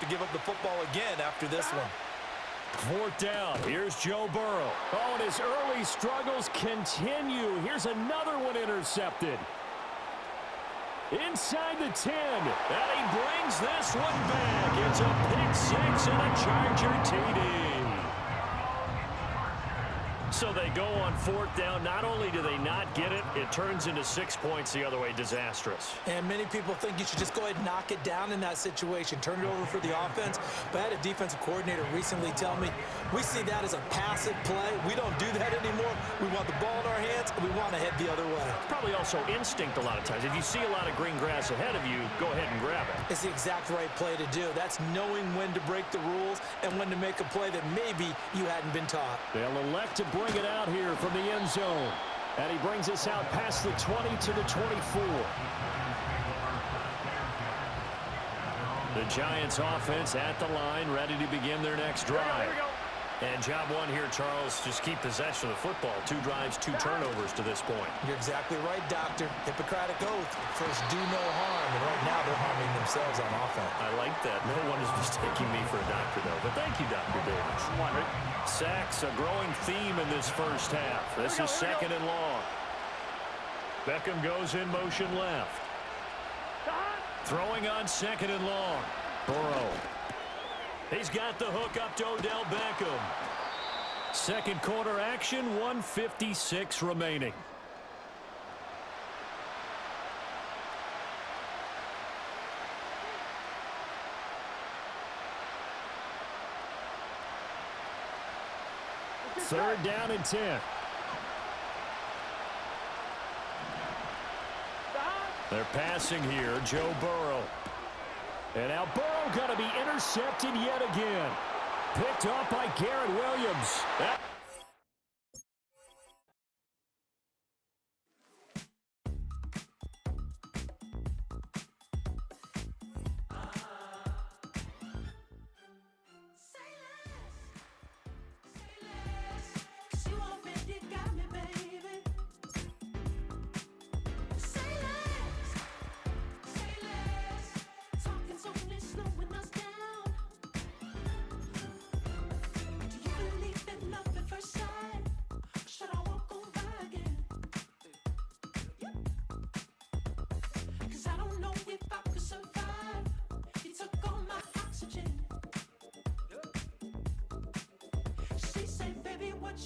give up the football again after this one. Fourth down. Here's Joe Burrow. Oh, and his early struggles continue. Here's another one intercepted. Inside the 10. And he brings this one back. It's a pick six and a Charger TD. So they go on fourth down. Not only do they not get it, it turns into 6 points the other way. Disastrous. And many people think you should just go ahead and knock it down in that situation. Turn it over for the offense. But I had a defensive coordinator recently tell me, we see that as a passive play. We don't do that anymore. We want the ball in our hands, and we want to head the other way. Probably also instinct a lot of times. If you see a lot of green grass ahead of you, go ahead and grab it. It's the exact right play to do. That's knowing when to break the rules and when to make a play that maybe you hadn't been taught. They'll elect to bring it out here from the end zone. And he brings us out past the 20 to the 24. The Giants offense at the line, ready to begin their next drive. And job one here, Charles, just keep possession of the football. 2 drives, 2 turnovers to this point. You're exactly right, Doctor. Hippocratic oath. First, do no harm. And right now, they're harming themselves on offense. I like that. No one is mistaking me for a doctor, though. But thank you, Dr. Davis. Sacks, a growing theme in this first half. This is second and long. Beckham goes in motion left. Throwing on second and long. Burrow. He's got the hook up to Odell Beckham. Second quarter action, 1:56 remaining. Third down and 10. They're passing here, Joe Burrow. And now Burrow going to be intercepted yet again. Picked up by Garrett Williams.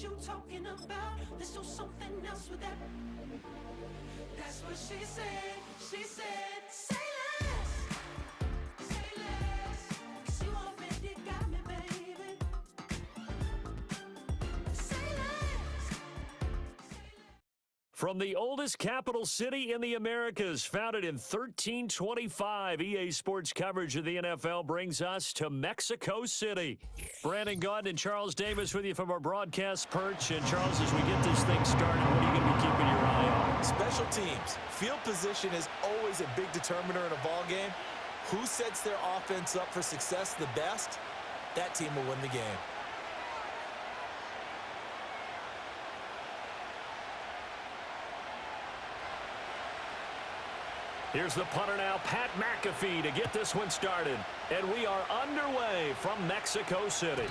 You talking about? Let's do something else with that. That's what she said. She said, say less. Say less. 'Cause you already got me, baby. Say less. From the oldest capital city in the Americas, founded in 1325, EA Sports coverage of the NFL brings us to Mexico City. Brandon Gaudin and Charles Davis with you from our broadcast perch. And Charles, as we get this thing started, what are you going to be keeping your eye on? Special teams. Field position is always a big determiner in a ball game. Who sets their offense up for success the best? That team will win the game. Here's the punter now, Pat McAfee, to get this one started. And we are underway from Mexico City.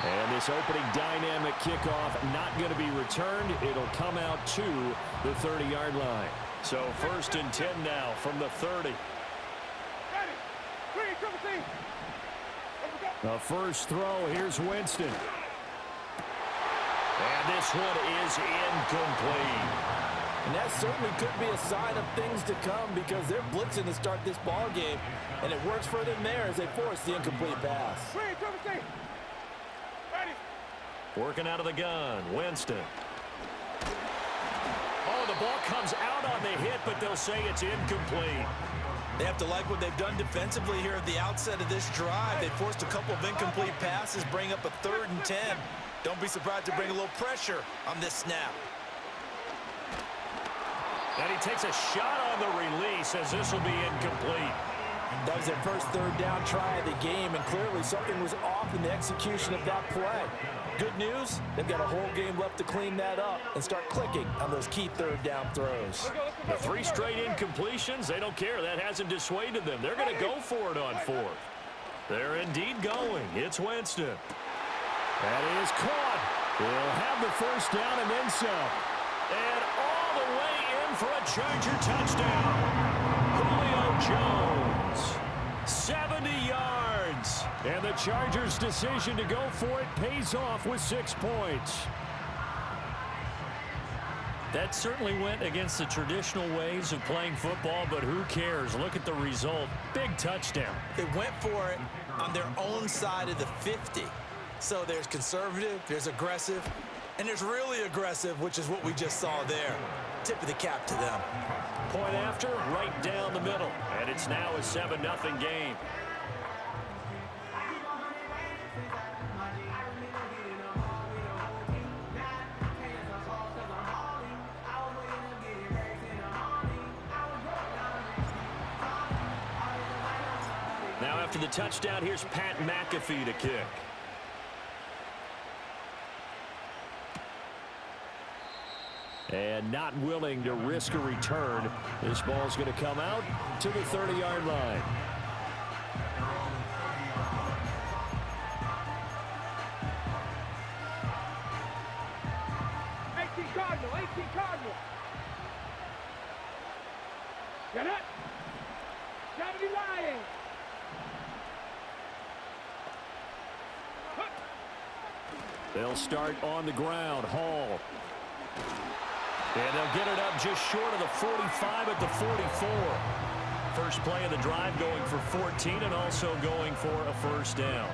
And this opening dynamic kickoff not going to be returned. It'll come out to the 30-yard line. So first and 10 now from the 30. The first throw, here's Winston. And this one is incomplete. And that certainly could be a sign of things to come because they're blitzing to start this ball game, and it works for them there as they force the incomplete pass. Working out of the gun, Winston. Oh, the ball comes out on the hit, but they'll say it's incomplete. They have to like what they've done defensively here at the outset of this drive. They forced a couple of incomplete passes, bring up a 3rd and 10. Don't be surprised to bring a little pressure on this snap. And he takes a shot on the release as this will be incomplete. That was their first 3rd down try of the game, and clearly something was off in the execution of that play. Good news, they've got a whole game left to clean that up and start clicking on those key 3rd down throws. The 3 straight incompletions, they don't care. That hasn't dissuaded them. They're going to go for it on 4th. They're indeed going. It's Winston. That is caught. He'll have the first down and then some. And all the way in for a Charger touchdown. Julio Jones. 70 yards. And the Chargers' decision to go for it pays off with 6 points. That certainly went against the traditional ways of playing football, but who cares? Look at the result. Big touchdown. They went for it on their own side of the 50. So there's conservative, there's aggressive, and there's really aggressive, which is what we just saw there. Tip of the cap to them. Point after, right down the middle. And it's now a 7-0 game. Now after the touchdown, here's Pat McAfee to kick. And not willing to risk a return. This ball's going to come out to the 30-yard line. Cardinal. Get it. 70 Lions. They'll start on the ground. Hall. And they'll get it up just short of the 45 at the 44. First play of the drive going for 14 and also going for a first down.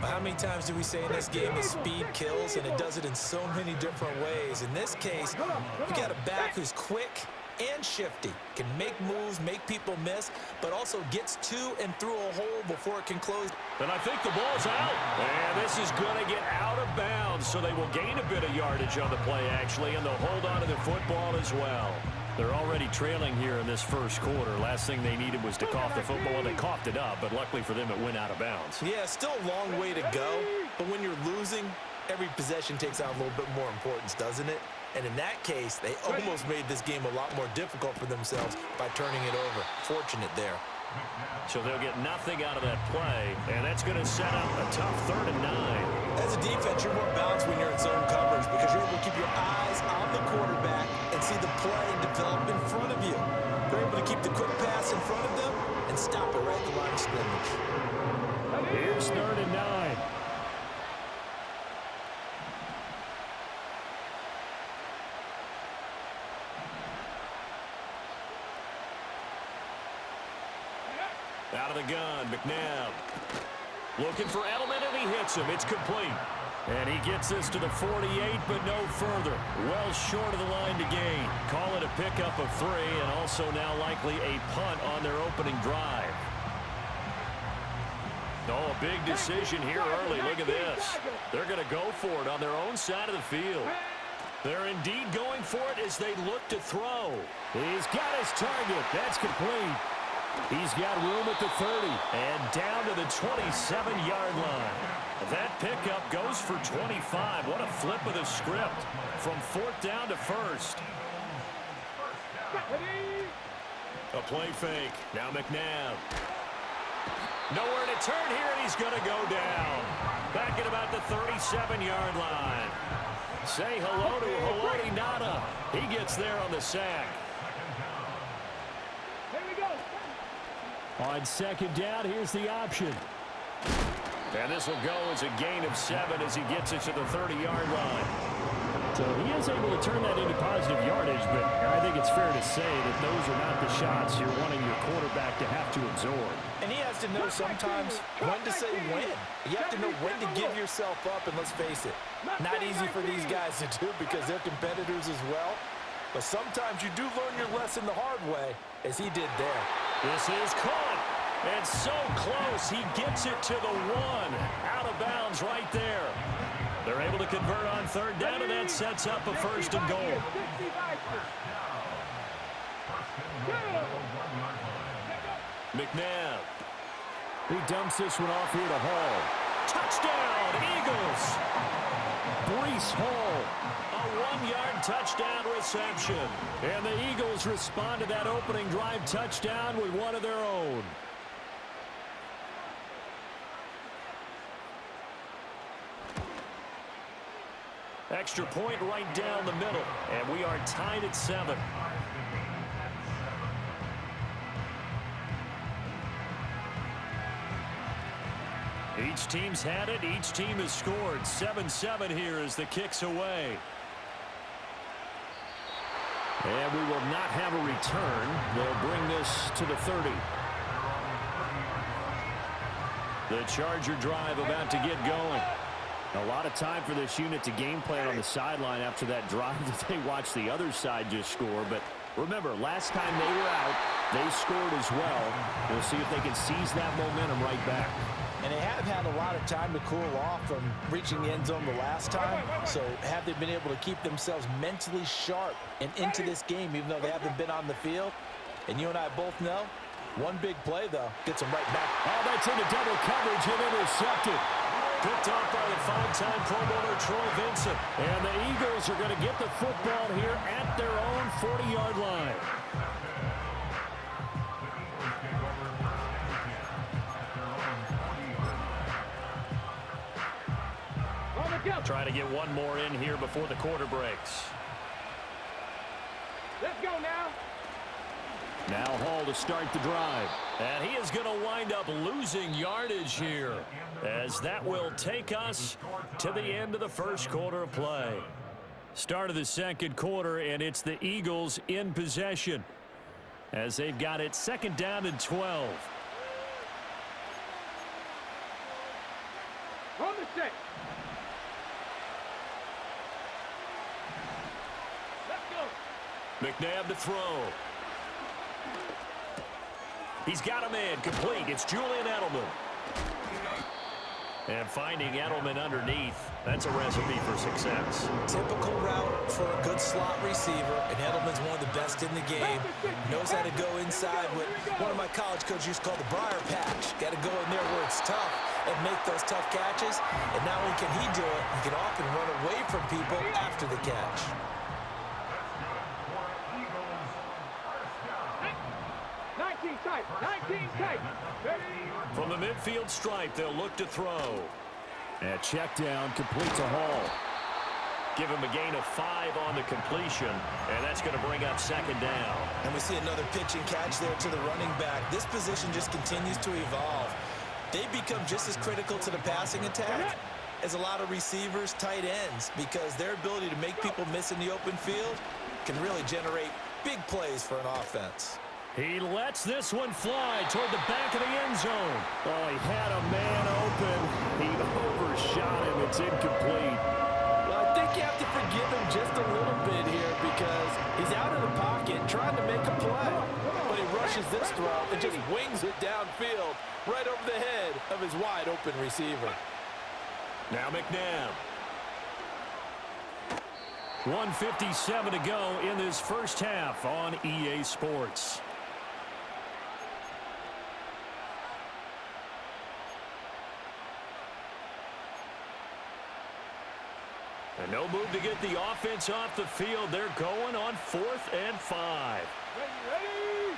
How many times do we say in this game that speed kills, and it does it in so many different ways? In this case, you got a back who's quick and shifty, can make moves, make people miss, but also gets to and through a hole before it can close. And I think the ball's out. And this is going to get out of bounds, so they will gain a bit of yardage on the play, actually, and they'll hold on to the football as well. They're already trailing here in this first quarter. Last thing they needed was to cough the football. Well, they coughed it up, but luckily for them, it went out of bounds. Yeah, still a long way to go, but when you're losing, every possession takes on a little bit more importance, doesn't it? And in that case, they almost made this game a lot more difficult for themselves by turning it over. Fortunate there. So they'll get nothing out of that play, and that's going to set up a tough 3rd and 9. As a defense, you're more balanced when you're in zone coverage because you're able to keep your eyes on the quarterback and see the play develop in front of you. They're able to keep the quick pass in front of them and stop it right at the line of scrimmage. Here's 3rd and 9. Out of the gun, McNabb. Looking for Edelman, and he hits him. It's complete. And he gets this to the 48, but no further. Well short of the line to gain. Call it a pickup of 3, and also now likely a punt on their opening drive. Oh, a big decision here early. Look at this. They're going to go for it on their own side of the field. They're indeed going for it as they look to throw. He's got his target. That's complete. He's got room at the 30 and down to the 27-yard line. That pickup goes for 25. What a flip of the script from 4th down to 1st. A play fake. Now McNabb. Nowhere to turn here, and he's going to go down. Back at about the 37-yard line. Say hello to Haloti Ngata. He gets there on the sack. On 2nd down, here's the option. And this will go as a gain of 7 as he gets it to the 30-yard line. So he is able to turn that into positive yardage, but I think it's fair to say that those are not the shots you're wanting your quarterback to have to absorb. And he has to know sometimes when to say when. You have to know when to give yourself up, and let's face it, not easy for these guys to do because they're competitors as well. But sometimes you do learn your lesson the hard way, as he did there. This is caught, and so close. He gets it to the 1. Out of bounds right there. They're able to convert on 3rd down, and that sets up a 1st and goal. McNabb. He dumps this one off here to Hall. Touchdown, Eagles! Breece Hall. A 1-yard touchdown reception. And the Eagles respond to that opening drive touchdown with one of their own. Extra point right down the middle, and we are tied at 7. Each team's had it. Each team has scored. 7-7 here as the kick's away. And we will not have a return. They'll bring this to the 30. The Charger drive about to get going. A lot of time for this unit to game plan on the sideline after that drive that they watched the other side just score. But remember, last time they were out, they scored as well. We'll see if they can seize that momentum right back. And they have had a lot of time to cool off from reaching the end zone the last time. So have they been able to keep themselves mentally sharp and into this game, even though they haven't been on the field? And you and I both know, one big play, though, gets them right back. Oh, that's into double coverage and intercepted. Picked up by the 5-time Pro Bowler Troy Vincent. And the Eagles are going to get the football here at their own 40-yard line. Try to get one more in here before the quarter breaks. Let's go now. Now Hall to start the drive. And he is going to wind up losing yardage here, as that will take us to the end of the first quarter of play. Start of the second quarter, and it's the Eagles in possession, as they've got it 2nd down and 12. On the set. McNabb to throw. He's got a man complete. It's Julian Edelman. And finding Edelman underneath, that's a recipe for success. Typical route for a good slot receiver, and Edelman's one of the best in the game. Knows how to go inside what one of my college coaches used to call the briar patch. Got to go in there where it's tough and make those tough catches. And not only can he do it, he can often run away from people after the catch. 19 tight. 19 tight. Ready? From the midfield stripe, they'll look to throw. And check down, complete to Hall. Give him a gain of 5 on the completion, and that's going to bring up 2nd down. And we see another pitch and catch there to the running back. This position just continues to evolve. They become just as critical to the passing attack as a lot of receivers, tight ends, because their ability to make people miss in the open field can really generate big plays for an offense. He lets this one fly toward the back of the end zone. Oh, he had a man open. He overshot him. It's incomplete. Well, I think you have to forgive him just a little bit here because he's out of the pocket trying to make a play. But he rushes this throw and just wings it downfield right over the head of his wide open receiver. Now McNabb. 1:57 to go in this first half on EA Sports. And no move to get the offense off the field. They're going on 4th and 5. Ready?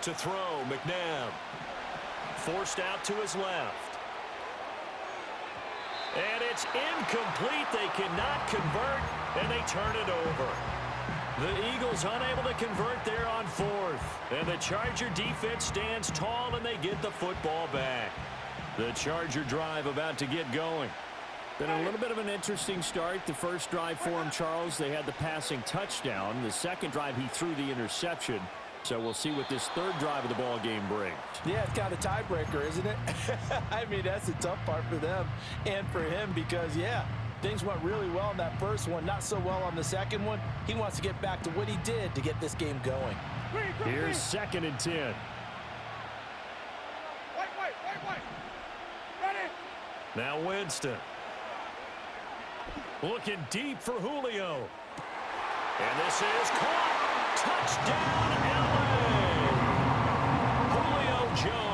To throw, McNabb. Forced out to his left. And it's incomplete. They cannot convert, and they turn it over. The Eagles unable to convert there on 4th. And the Charger defense stands tall, and they get the football back. The Charger drive about to get going. Been a little bit of an interesting start. The first drive for him, Charles, they had the passing touchdown. The second drive, he threw the interception. So we'll see what this third drive of the ball game brings. Yeah, it's kind of a tiebreaker, isn't it? I mean, that's the tough part for them and for him because, yeah, things went really well in that first one, not so well on the second one. He wants to get back to what he did to get this game going. Here's 2nd and 10. Wait. Ready? Now Winston. Looking deep for Julio. And this is caught. Touchdown, LA! Julio Jones